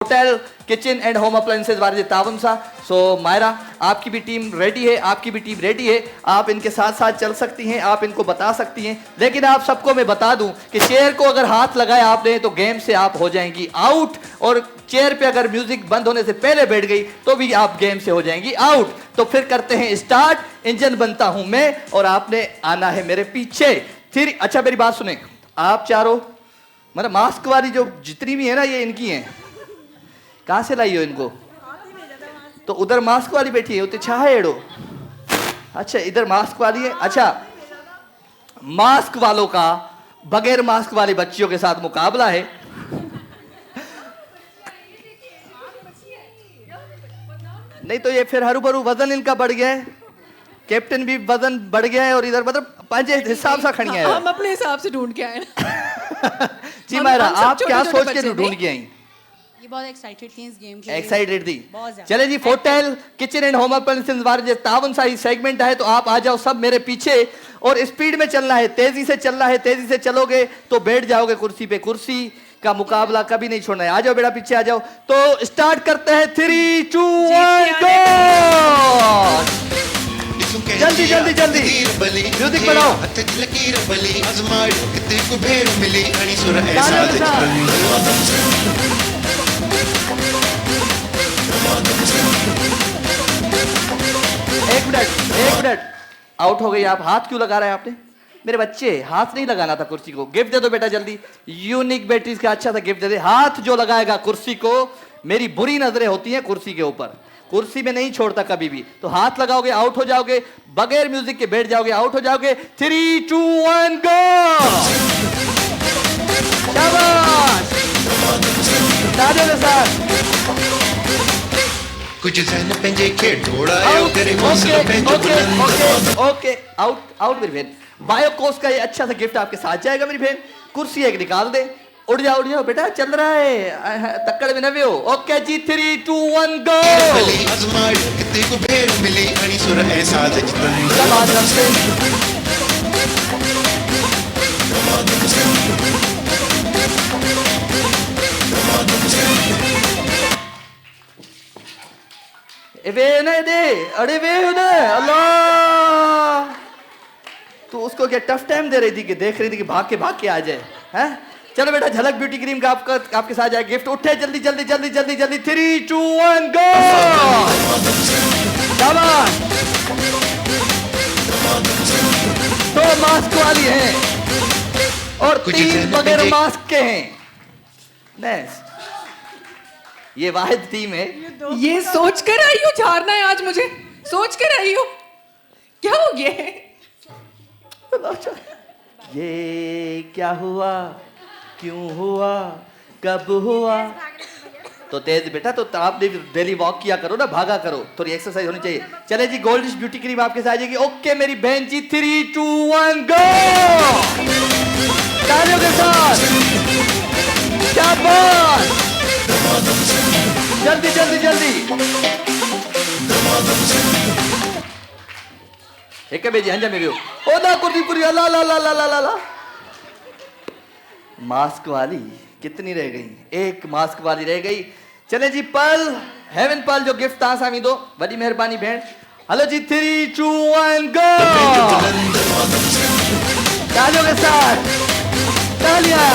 Hotel kitchen and home appliances वाले तावन सा। सो मायरा, आपकी भी टीम रेडी है, आपकी भी टीम रेडी है, आप इनके साथ साथ चल सकती हैं, आप इनको बता सकती हैं। लेकिन आप सबको मैं बता दूं कि चेयर को अगर हाथ लगाया आपने तो गेम से आप हो जाएंगी आउट, और चेयर पे अगर म्यूजिक बंद होने से पहले बैठ गई तो भी आप गेम से हो जाएंगी आउट। तो फिर करते हैं स्टार्ट। इंजन बनता हूं मैं और आपने आना है मेरे पीछे। फिर अच्छा मेरी बात सुने, आप चारों मतलब मास्क वाली जो जितनी भी है ना ये इनकी हैं। कहाँ से लाई हो इनको? तो उधर मास्क वाली बैठी है, उतने छा है एड़ो। अच्छा इधर मास्क वाली है। अच्छा मास्क वालों का बगैर मास्क वाली बच्चियों के साथ मुकाबला है। नहीं तो ये फिर हरू भरू वजन इनका बढ़ गया है, कैप्टन भी वजन बढ़ गया है और इधर मतलब पंजे हिसाब सा खड़ी है। हम अपने हिसाब से ढूंढ के आए ना। जी मायरा, हम सब आप क्या छोटे-छोटे सोच के बच्चे ढूंढ थे। के आई? ये बहुत एक्साइटेड थी इस गेम के लिए। एक्साइटेड थी। बहुत ज्यादा। चले जी, hotel kitchen and home appliances वाले तावन सा ही सेगमेंट है, तो आप आ जाओ सब मेरे पीछे और स्पीड में चलना है, तेजी से चलना है। तेजी से चलोगे तो बैठ जाओगे कुर्सी पे, कुर्सी का मुकाबला कभी नहीं छोड़ना है। आ जाओ बेटा पीछे आ जाओ। तो स्टार्ट करते हैं, 3 2 1 गो। जल्दी जल्दी जल्दी म्यूजिक बढ़ाओ। तालियों के साथ। एक मिनट आउट हो गई आप। हाथ क्यों लगा रहे हैं आपने? मेरे बच्चे हाथ नहीं लगाना था कुर्सी को। गिफ्ट दे दो बेटा जल्दी, यूनिक बैटरीज का अच्छा सा गिफ्ट दे दे। हाथ जो लगाएगा कुर्सी को, मेरी बुरी नजरें होती हैं कुर्सी के ऊपर, कुर्सी में नहीं छोड़ता कभी भी। तो हाथ लगाओगे आउट हो जाओगे, बगैर म्यूजिक के बैठ जाओगे आउट हो जाओगे। 3 2 1 गो। शाबाश, तालियों के साथ। कुछ जन पंजे के ढोड़ायो करे हौसला पंजो बुलंद। ओके आउट आउट मेरी बहन। बायोकोस का ये अच्छा सा गिफ्ट आपके साथ जाएगा मेरी बहन। कुर्सी एक निकाल दे। उड़ जाओ बेटा, चल रहा है तक्कड़ में नवे हो। ओके जी, 3 2 1 गो। बली आजमाई कितने को भेड़ मिली हनी सुर ऐसा जतन। सब आदम से वे नहीं दे, अरे वे उधर अल्लाह। तो उसको क्या टफ टाइम दे रही थी कि देख रही थी कि भाग के आ जाए हैं? चलो बेटा, झलक ब्यूटी क्रीम का आपके साथ जाए गिफ्ट। उठे जल्दी जल्दी जल्दी जल्दी जल्दी। 3 2 1 गो। शाबाश। दो मास्क वाली हैं और 3 बगैर मास्क के हैं। नेक्स्ट, ये वाहिद टीम है। ये सोच कर आई हो हारना है आज मुझे, सोच कर आई हो। क्या हो गया है? ये क्या हुआ, क्यों हुआ, कब हुआ? तो तेज बेटा, तो आप डेली वॉक किया करो ना, भागा करो, थोड़ी एक्सरसाइज होनी चाहिए। चले जी, गोल्डिश ब्यूटी क्रीम आपके साथ आ जाएगी। ओके मेरी बहन जी, 3 2 1 गो। तालियों के साथ। शाबाश, जल्दी जल्दी जल्दी। एक बेजी हंजा में गयो। ओ ना कुर्सी पूरी ला ला ला ला ला ला। मास्क वाली कितनी रह गई? एक मास्क वाली रह गई। चले जी, पल हेवन पल जो गिफ्ट था सामी दो, बड़ी मेहरबानी बहन। हेलो जी, 3 2 1 गो। तालियों के साथ, तालियां।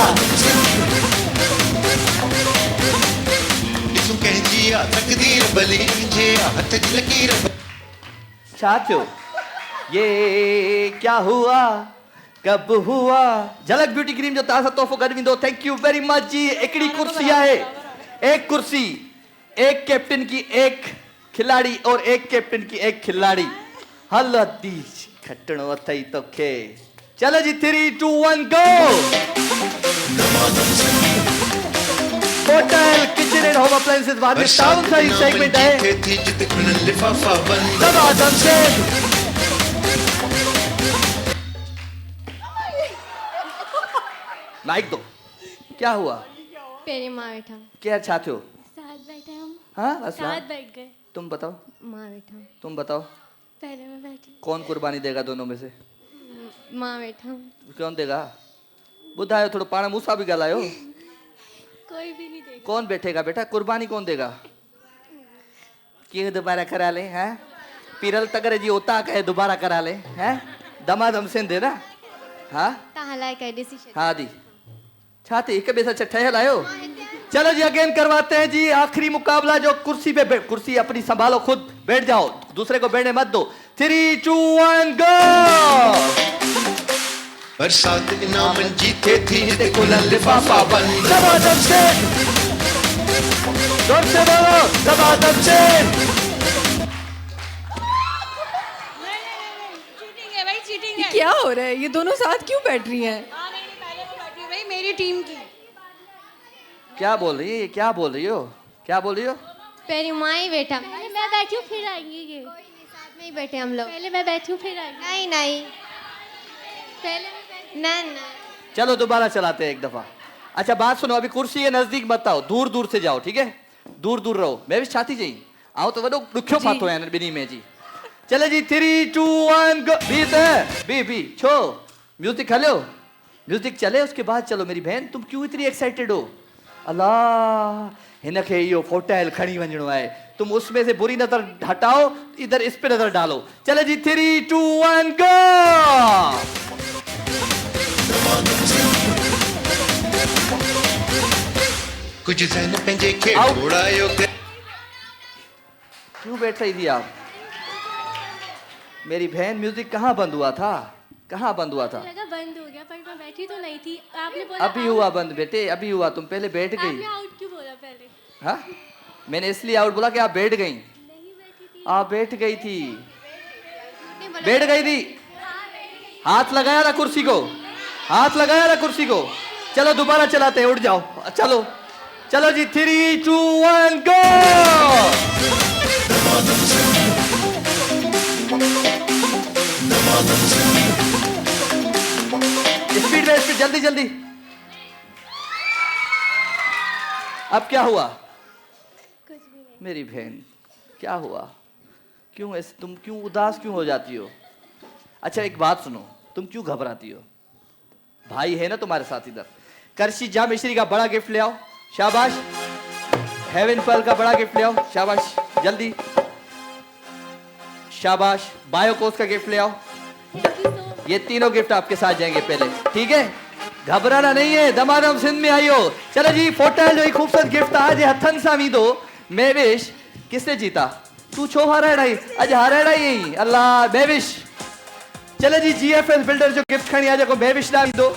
तकदीर बली जिया हथ लकीर। साथियों, ये क्या हुआ, कब हुआ? झलक ब्यूटी क्रीम जो ताजा तोहफो गर्मी दो। थैंक यू वेरी मच जी। एकड़ी कुर्सी है, एक कुर्सी, एक कैप्टन की एक खिलाड़ी और एक कैप्टन की एक खिलाड़ी। हल्ला दी खट्टणो अथई तो खे। चलो जी, 3 2 1 go. Hotel kitchen and home appliances बाद में टाउन साइज सेगमेंट है। थी जित खुलन लिफाफा बंद। सब आदम से माइक दो। क्या हुआ? पेरे माँ बैठा क्या चाहते हो? साथ बैठे हम। हाँ अस्सलाम। साथ बैठ गए। तुम बताओ, माँ बैठा तुम बताओ पहले मैं बैठी। कौन कुर्बानी देगा दोनों में से? माँ बैठा कौन देगा? ॿुधायो थोरो, पाण मूंसां बि ॻाल्हायो। कोई भी नहीं देगा। कौन बैठेगा बेटा, कुर्बानी कौन देगा? क्यों दोबारा करा ले हैं? पिरल तगर जी होता कहे दोबारा करा ले हैं? दमाद हमसे दे ना। हाँ कहाँ लायक है डिसीजन? हाँ दी छाती एक बेसा चट्ठे लायो। चलो जी अगेन करवाते हैं जी आखिरी मुकाबला। जो कुर्सी पे कुर्सी अपनी संभालो, खुद बैठ जाओ, दूसरे को बैठने मत दो। 3, 2, 1 गो। बरसात इनामन जीते थी देखो लल्ले पापा बन दबादब से जोर से बोलो, दबादब से। चीटिंग है भाई, चीटिंग ये है। क्या हो रहा है? ये दोनों साथ क्यों बैठ रही हैं? हाँ नहीं नहीं, पहले मैं बैठी हूँ भाई, मेरी टीम की। क्या बोल रही है, क्या बोल रही हो, क्या बोल रही हो? पहले माँ ही बैठा। पहले मैं बैठी हूँ फिर आएंगे ये। कोई नहीं, साथ में ही बैठे हम लोग। पहले मैं बैठी हूँ फिर आएंगे। नहीं नहीं, पहले मैं बैठी। ना चलो दोबारा चलाते हैं एक दफा। अच्छा बात सुनो, अभी कुर्सी के नजदीक मत आओ, दूर दूर से जाओ, ठीक है? दूर दूर रहो। मैं भी छाती चाहिए आओ तो वो दुखो फातो है बिनी में जी। चले जी 3, 2, 1 गो। बी छो म्यूजिक हेलो, म्यूजिक चले उसके बाद चलो। मेरी बहन तुम क्यों इतनी एक्साइटेड हो? अल्लाह हिनखे यो फोटल खड़ी वंजणो है, तुम उसमें से बुरी नजर हटाओ, इधर इस पे नजर डालो। चले जी 3, 2, 1 गो। कुछ जन पंजे खेल आउट। थोड़ा यो क्यों बैठ रही थी आप? मेरी बहन म्यूजिक कहाँ बंद हुआ था, कहाँ बंद हुआ था? लगा बंद हो गया पर मैं बैठी तो नहीं थी। आपने बोला अभी हुआ बंद बेटे, अभी हुआ। तुम पहले बैठ गई। आपने आउट क्यों बोला पहले? हाँ मैंने इसलिए आउट बोला कि आप बैठ गई। नहीं बैठी थी। आप बैठ गई थी, आपने बोला बैठ गई थी। हाथ लगाया ना कुर्सी को, हाथ लगाया ना कुर्सी को। चलो दोबारा चलाते हैं, उठ जाओ। चलो चलो जी 3, 2, 1 गो। स्पीड में, स्पीड, जल्दी जल्दी। अब क्या हुआ? कुछ भी नहीं। मेरी बहन क्या हुआ? क्यों ऐसे, तुम क्यों उदास क्यों हो जाती हो? अच्छा एक बात सुनो, तुम क्यों घबराती हो? भाई है ना तुम्हारे साथ इधर। करशी जा मिश्री का बड़ा गिफ्ट ले आओ, शाबाश। हेवन पर्ल का बड़ा गिफ्ट ले आओ, शाबाश जल्दी, शाबाश। बायोकोस का गिफ्ट ले आओ। ये तीनों गिफ्ट आपके साथ जाएंगे पहले, ठीक है? घबराना नहीं है, दमादम सिंध में आई हो। चलो जी फोटल जो खूबसूरत गिफ्ट आज हथन सा मी दो। मेविश किसने जीता? तू छो हारा रही, अज हारा रही। अल्लाह मेविश। चलो जी GFS बिल्डर जो गिफ्ट खड़ी आज को मेविश ना दो।